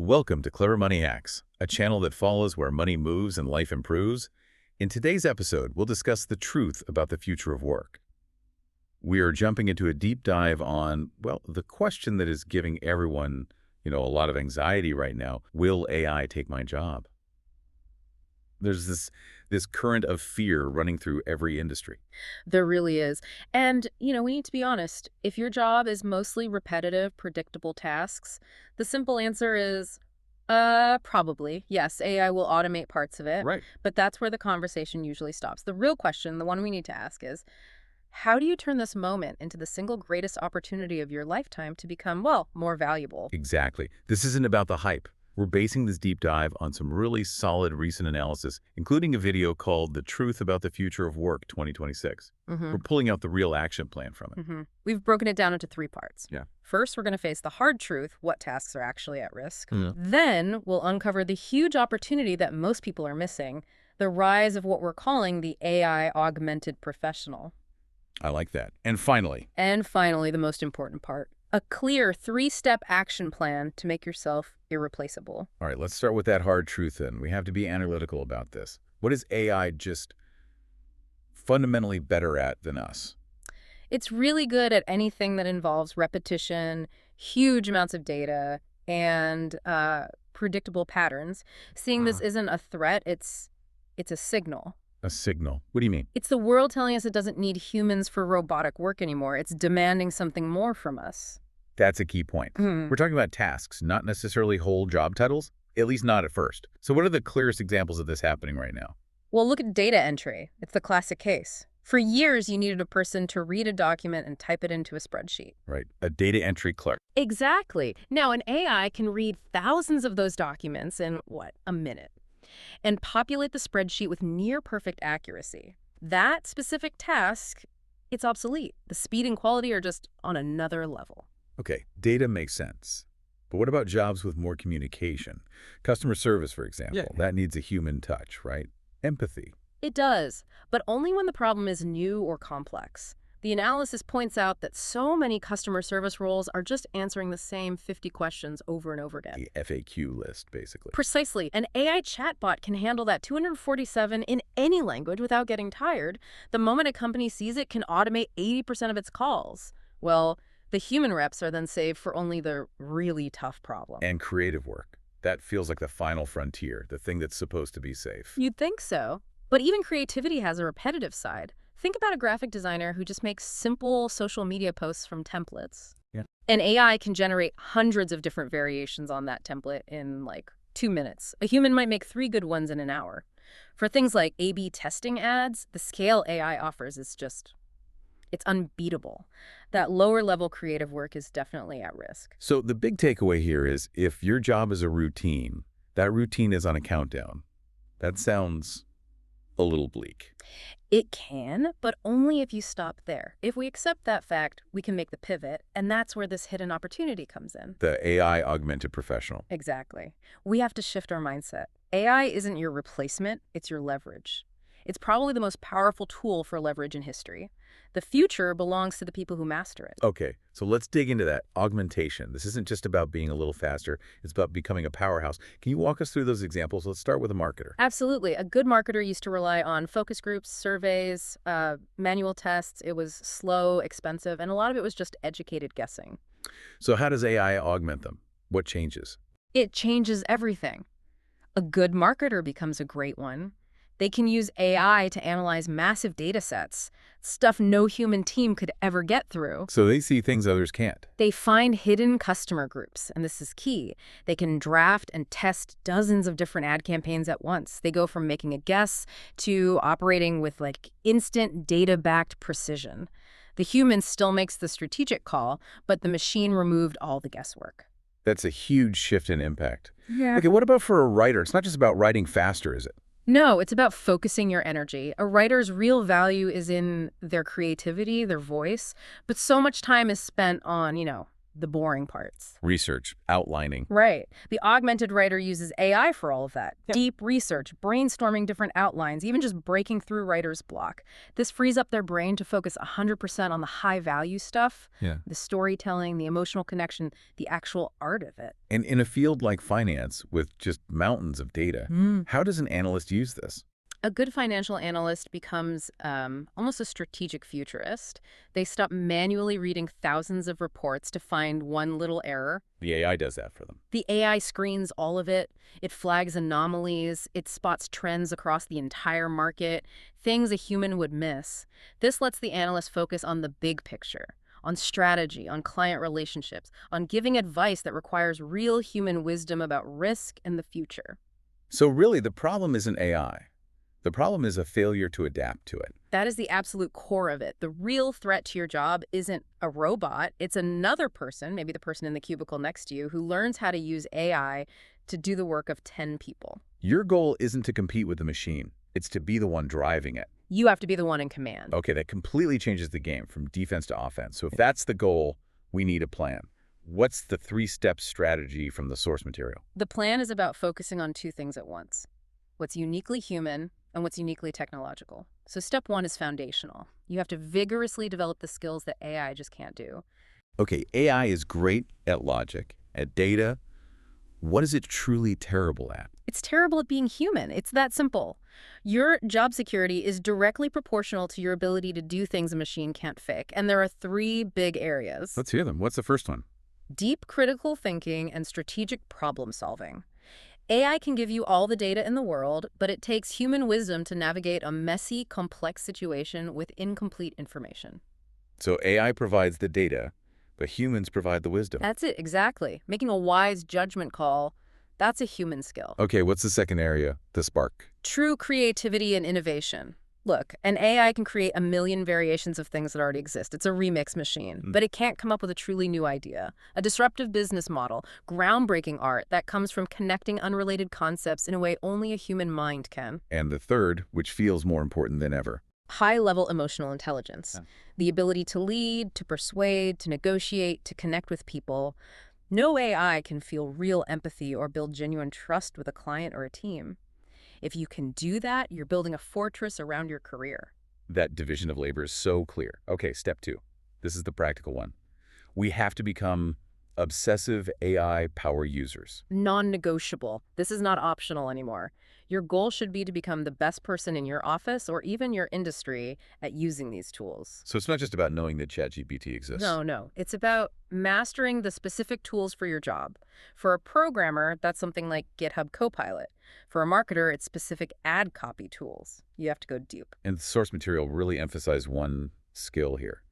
Welcome to Clever Money Hacks, a channel that follows where money moves and life improves. In today's episode, we'll discuss the truth about the future of work. We are jumping into a deep dive on, well, the question that is giving everyone, a lot of anxiety right now. Will AI take my job? There's this current of fear running through every industry. There really is. And, we need to be honest. If your job is mostly repetitive, predictable tasks, the simple answer is, probably. Yes, AI will automate parts of it. Right. But that's where the conversation usually stops. The real question, the one we need to ask is, how do you turn this moment into the single greatest opportunity of your lifetime to become, well, more valuable? Exactly. This isn't about the hype. We're basing this deep dive on some really solid recent analysis, including a video called The Truth About the Future of Work 2026. We're pulling out the real action plan from it. We've broken it down into 3 parts. Yeah. First, we're going to face the hard truth, what tasks are actually at risk. Yeah. Then we'll uncover the huge opportunity that most people are missing, the rise of what we're calling the AI-augmented professional. I like that. And finally, The most important part, a clear 3-step action plan to make yourself irreplaceable. all right, let's start with that hard truth then. We have to be analytical about this. What is AI just fundamentally better at than us? It's really good at anything that involves repetition, huge amounts of data, and predictable patterns. Seeing this isn't a threat, it's a signal. A signal. What do you mean? It's the world telling us it doesn't need humans for robotic work anymore. It's demanding something more from us. That's a key point. We're talking about tasks, not necessarily whole job titles, at least not at first. So what are the clearest examples of this happening right now? Well, look at data entry. It's the classic case. For years, you needed a person to read a document and type it into a spreadsheet. Right. A data entry clerk. Exactly. Now, an AI can read thousands of those documents in, a minute, and populate the spreadsheet with near-perfect accuracy. That specific task, it's obsolete. The speed and quality are just on another level. Okay, data makes sense. But what about jobs with more communication? Customer service, for example. That needs a human touch, right? Empathy. It does, but only when the problem is new or complex. The analysis points out that so many customer service roles are just answering the same 50 questions over and over again. The FAQ list, basically. Precisely. An AI chatbot can handle that 247 in any language without getting tired. The moment a company sees it can automate 80% of its calls. Well, the human reps are then saved for only the really tough problem. And creative work. That feels like the final frontier, the thing that's supposed to be safe. You'd think so. But even creativity has a repetitive side. Think about a graphic designer who just makes simple social media posts from templates. Yeah. An AI can generate hundreds of different variations on that template in 2 minutes. A human might make 3 good ones in an hour. For things like A/B testing ads, the scale AI offers is it's unbeatable. That lower level creative work is definitely at risk. So the big takeaway here is if your job is a routine, that routine is on a countdown. That sounds a little bleak. It can, but only if you stop there. If we accept that fact, we can make the pivot, and that's where this hidden opportunity comes in. The AI augmented professional. Exactly. We have to shift our mindset. AI isn't your replacement, it's your leverage. It's probably the most powerful tool for leverage in history. The future belongs to the people who master it. Okay, so let's dig into that. Augmentation. This isn't just about being a little faster. It's about becoming a powerhouse. Can you walk us through those examples? Let's start with a marketer. Absolutely. A good marketer used to rely on focus groups, surveys, manual tests. It was slow, expensive, and a lot of it was just educated guessing. So how does AI augment them? What changes? It changes everything. A good marketer becomes a great one. They can use AI to analyze massive data sets, stuff no human team could ever get through. So they see things others can't. They find hidden customer groups, and this is key. They can draft and test dozens of different ad campaigns at once. They go from making a guess to operating with instant data-backed precision. The human still makes the strategic call, but the machine removed all the guesswork. That's a huge shift in impact. Yeah. Okay, what about for a writer? It's not just about writing faster, is it? No, it's about focusing your energy. A writer's real value is in their creativity, their voice, but so much time is spent on, the boring parts. Research, outlining. Right. The augmented writer uses AI for all of that. Deep research, brainstorming different outlines, even just breaking through writer's block. This frees up their brain to focus 100% on the high-value stuff, the storytelling, the emotional connection, the actual art of it. And in a field like finance, with just mountains of data, how does an analyst use this? A good financial analyst becomes almost a strategic futurist. They stop manually reading thousands of reports to find one little error. The AI does that for them. The AI screens all of it. It flags anomalies. It spots trends across the entire market, things a human would miss. This lets the analyst focus on the big picture, on strategy, on client relationships, on giving advice that requires real human wisdom about risk and the future. So really, the problem isn't AI. The problem is a failure to adapt to it. That is the absolute core of it. The real threat to your job isn't a robot. It's another person, maybe the person in the cubicle next to you, who learns how to use AI to do the work of 10 people. Your goal isn't to compete with the machine. It's to be the one driving it. You have to be the one in command. Okay, that completely changes the game from defense to offense. So if that's the goal, we need a plan. What's the three-step strategy from the source material? The plan is about focusing on two things at once: what's uniquely human and what's uniquely technological. So step one is foundational. You have to vigorously develop the skills that AI just can't do. Okay, AI is great at logic, at data. What is it truly terrible at? It's terrible at being human. It's that simple. Your job security is directly proportional to your ability to do things a machine can't fake. And there are three big areas: Let's hear them. What's the first one? deep critical thinking and strategic problem solving. AI can give you all the data in the world, but it takes human wisdom to navigate a messy, complex situation with incomplete information. So AI provides the data, but humans provide the wisdom. That's it, exactly. Making a wise judgment call, that's a human skill. Okay, what's the second area? The spark. True creativity and innovation. Look, an AI can create a million variations of things that already exist. It's a remix machine. But it can't come up with a truly new idea, a disruptive business model, groundbreaking art that comes from connecting unrelated concepts in a way only a human mind can. And the third, which feels more important than ever. High-level emotional intelligence. The ability to lead, to persuade, to negotiate, to connect with people. No AI can feel real empathy or build genuine trust with a client or a team. If you can do that, you're building a fortress around your career. That division of labor is so clear. Okay, step two. This is the practical one. We have to become obsessive AI power users. Non-negotiable. This is not optional anymore. Your goal should be to become the best person in your office or even your industry at using these tools. So it's not just about knowing that ChatGPT exists. No. It's about mastering the specific tools for your job. For a programmer, that's something like GitHub Copilot. For a marketer, it's specific ad copy tools. You have to go deep. And the source material really emphasized one skill here: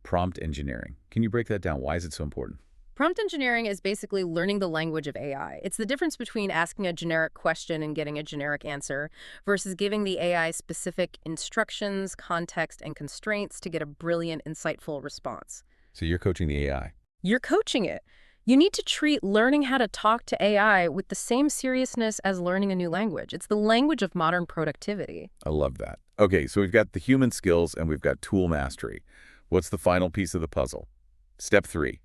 prompt engineering. Can you break that down? Why is it so important? Prompt engineering is basically learning the language of AI. It's the difference between asking a generic question and getting a generic answer versus giving the AI specific instructions, context, and constraints to get a brilliant, insightful response. So you're coaching the AI. You're coaching it. You need to treat learning how to talk to AI with the same seriousness as learning a new language. It's the language of modern productivity. I love that. Okay, so we've got the human skills and we've got tool mastery. What's the final piece of the puzzle? Step three.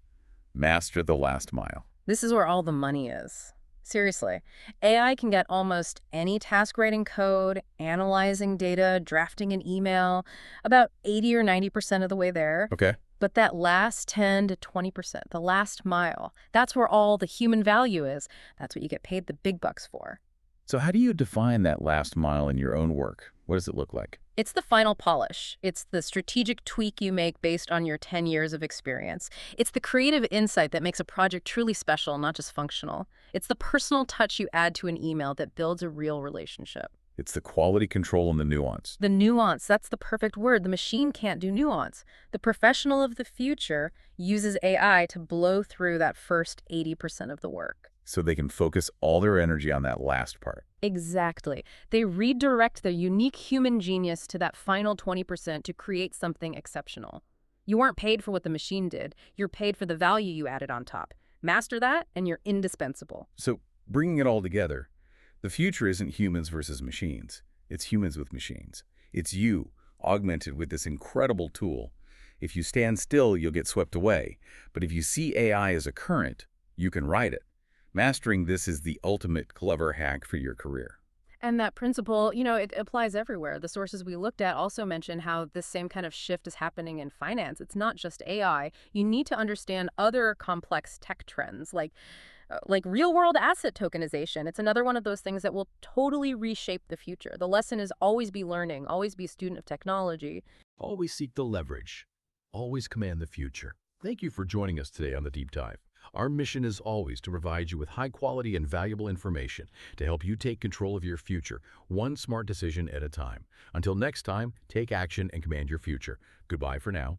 Master the last mile. This is where all the money is. Seriously, AI can get almost any task writing code, analyzing data, drafting an email, about 80 or 90% of the way there. Okay. But that last 10 to 20%, the last mile, that's where all the human value is. That's what you get paid the big bucks for. So how do you define that last mile in your own work? What does it look like? It's the final polish. It's the strategic tweak you make based on your 10 years of experience. It's the creative insight that makes a project truly special, not just functional. It's the personal touch you add to an email that builds a real relationship. It's the quality control and the nuance. The nuance, that's the perfect word. The machine can't do nuance. The professional of the future uses AI to blow through that first 80% of the work. So they can focus all their energy on that last part. Exactly. They redirect their unique human genius to that final 20% to create something exceptional. You weren't paid for what the machine did. You're paid for the value you added on top. Master that, and you're indispensable. So bringing it all together, the future isn't humans versus machines. It's humans with machines. It's you, augmented with this incredible tool, If you stand still, you'll get swept away. But if you see AI as a current, you can ride it. Mastering this is the ultimate clever hack for your career. And that principle, it applies everywhere. The sources we looked at also mention how this same kind of shift is happening in finance. It's not just AI. You need to understand other complex tech trends like real-world asset tokenization. It's another one of those things that will totally reshape the future. The lesson is always be learning, always be a student of technology. Always seek the leverage. Always command the future. Thank you for joining us today on The Deep Dive. Our mission is always to provide you with high-quality and valuable information to help you take control of your future, one smart decision at a time. Until next time, take action and command your future. Goodbye for now.